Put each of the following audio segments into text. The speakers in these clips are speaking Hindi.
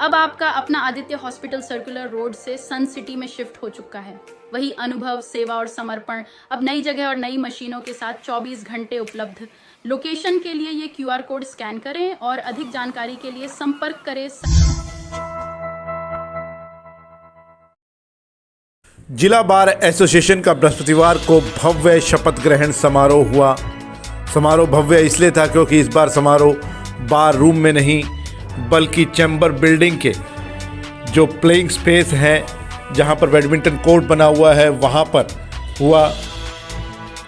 अब आपका अपना आदित्य हॉस्पिटल सर्कुलर रोड से सन सिटी में शिफ्ट हो चुका है। वही अनुभव, सेवा और समर्पण अब नई जगह और नई मशीनों के साथ 24 घंटे उपलब्ध। लोकेशन के लिए ये QR कोड स्कैन करें और अधिक जानकारी के लिए संपर्क करें। जिला बार एसोसिएशन का बृहस्पतिवार को भव्य शपथ ग्रहण समारोह हुआ। समारोह भव्य इसलिए था क्योंकि इस बार समारोह बार रूम में नहीं बल्कि चैम्बर बिल्डिंग के जो प्लेइंग स्पेस है, जहां पर बैडमिंटन कोर्ट बना हुआ है, वहां पर हुआ।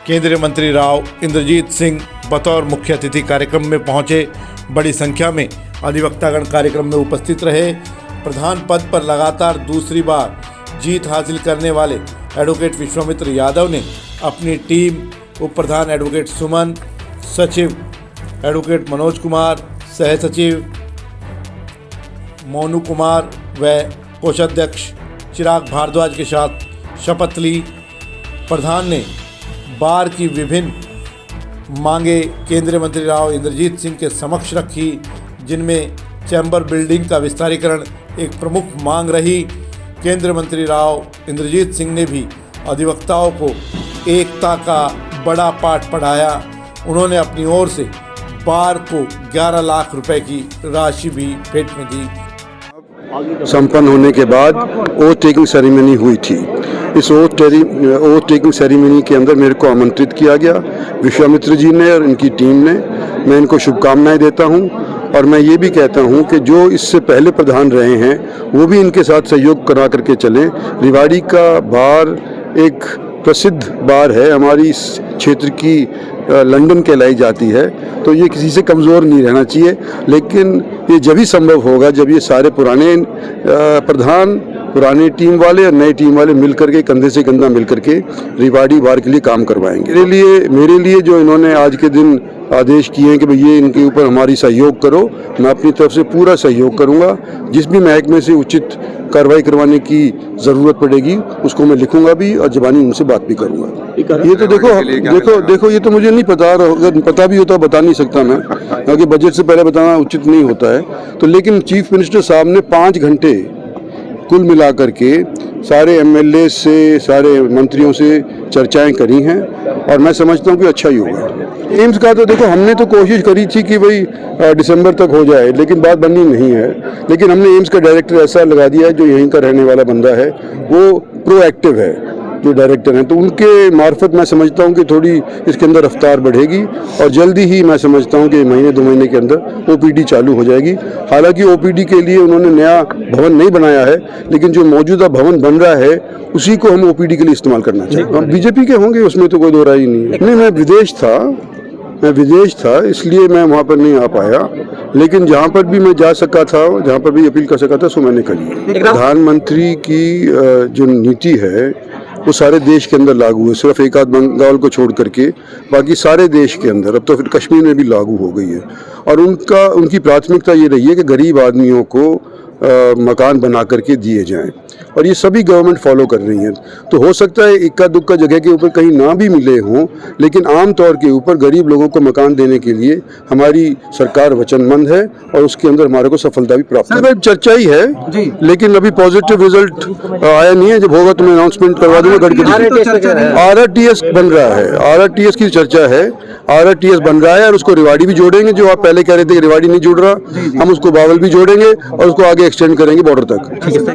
केंद्रीय मंत्री राव इंद्रजीत सिंह बतौर मुख्य अतिथि कार्यक्रम में पहुंचे। बड़ी संख्या में अधिवक्तागण कार्यक्रम में उपस्थित रहे। प्रधान पद पर लगातार दूसरी बार जीत हासिल करने वाले एडवोकेट विश्वामित्र यादव ने अपनी टीम उप प्रधान एडवोकेट सुमन, सचिव एडवोकेट मनोज कुमार, सह सचिव मोनू कुमार व कोषाध्यक्ष चिराग भारद्वाज के साथ शपथ ली। प्रधान ने बार की विभिन्न मांगे केंद्रीय मंत्री राव इंद्रजीत सिंह के समक्ष रखी, जिनमें चैम्बर बिल्डिंग का विस्तारीकरण एक प्रमुख मांग रही। केंद्रीय मंत्री राव इंद्रजीत सिंह ने भी अधिवक्ताओं को एकता का बड़ा पाठ पढ़ाया। उन्होंने अपनी ओर से बार को 11 लाख रुपए की राशि भी भेंट में दी। संपन्न होने के बाद ओथ टेकिंग सेरेमनी हुई थी। इस ओथ टेकिंग सेरेमनी के अंदर मेरे को आमंत्रित किया गया विश्वामित्र जी ने और इनकी टीम ने। मैं इनको शुभकामनाएं देता हूं और मैं ये भी कहता हूं कि जो इससे पहले प्रधान रहे हैं वो भी इनके साथ सहयोग करा करके चलें। रिवाड़ी का बार एक प्रसिद्ध बार है, हमारी इस क्षेत्र की लंदन कहलाई जाती है, तो ये किसी से कमज़ोर नहीं रहना चाहिए। लेकिन ये जब ही संभव होगा जब ये सारे पुराने प्रधान, पुराने टीम वाले और नए टीम वाले मिल करके कंधे से कंधा मिल करके रिवाड़ी बार के लिए काम करवाएंगे। मेरे लिए जो इन्होंने आज के दिन आदेश किए हैं कि भाई ये इनके ऊपर हमारी सहयोग करो, मैं अपनी तरफ से पूरा सहयोग करूंगा। जिस भी महकमे से उचित कार्रवाई करवाने की ज़रूरत पड़ेगी उसको मैं लिखूंगा भी और ज़बानी उनसे बात भी करूंगा। ये तो देखो ये तो मुझे नहीं पता, अगर पता भी होता बता नहीं सकता मैं, क्योंकि बजट से पहले बताना उचित नहीं होता है। तो लेकिन चीफ मिनिस्टर साहब ने 5 घंटे कुल मिलाकर के सारे MLA से, सारे मंत्रियों से चर्चाएं करी हैं और मैं समझता हूं कि अच्छा ही होगा। एम्स का तो देखो हमने तो कोशिश करी थी कि भाई दिसंबर तक हो जाए, लेकिन बात बनी नहीं है। लेकिन हमने एम्स का डायरेक्टर ऐसा लगा दिया है जो यहीं का रहने वाला बंदा है, वो प्रोएक्टिव है जो डायरेक्टर हैं, तो उनके मार्फत मैं समझता हूं कि थोड़ी इसके अंदर रफ्तार बढ़ेगी और जल्दी ही मैं समझता हूं कि महीने 2 महीने के अंदर OPD चालू हो जाएगी। हालांकि OPD के लिए उन्होंने नया भवन नहीं बनाया है, लेकिन जो मौजूदा भवन बन रहा है उसी को हम OPD के लिए इस्तेमाल करना चाहिए। हम BJP के होंगे, उसमें तो कोई दो राय नहीं है। नहीं, मैं विदेश था इसलिए मैं वहाँ पर नहीं आ पाया, लेकिन जहाँ पर भी मैं जा सका था, जहाँ पर भी अपील कर सका था, सो मैंने करी। प्रधानमंत्री की जो नीति है वो सारे देश के अंदर लागू है, सिर्फ एक आध बंगाल को छोड़ करके बाकी सारे देश के अंदर, अब तो फिर कश्मीर में भी लागू हो गई है। और उनकी प्राथमिकता ये रही है कि गरीब आदमियों को मकान बना करके दिए जाएं और ये सभी गवर्नमेंट फॉलो कर रही हैं। तो हो सकता है इक्का दुक्का जगह के ऊपर कहीं ना भी मिले हों, लेकिन आम तौर के ऊपर गरीब लोगों को मकान देने के लिए हमारी सरकार वचनबद्ध है और उसके अंदर हमारे को सफलता भी प्राप्त है। चर्चा ही है जी, लेकिन अभी पॉजिटिव रिजल्ट आया नहीं है। जब होगा तो मैं अनाउंसमेंट करवा दूंगा। RRTS बन रहा है, RRTS की चर्चा है, RRTS बन रहा है और उसको रिवाड़ी भी जोड़ेंगे। जो आप पहले कह रहे थे कि रिवाड़ी नहीं जुड़ रहा, हम उसको बावल भी जोड़ेंगे और उसको आगे एक्सटेंड करेंगे बॉर्डर तक।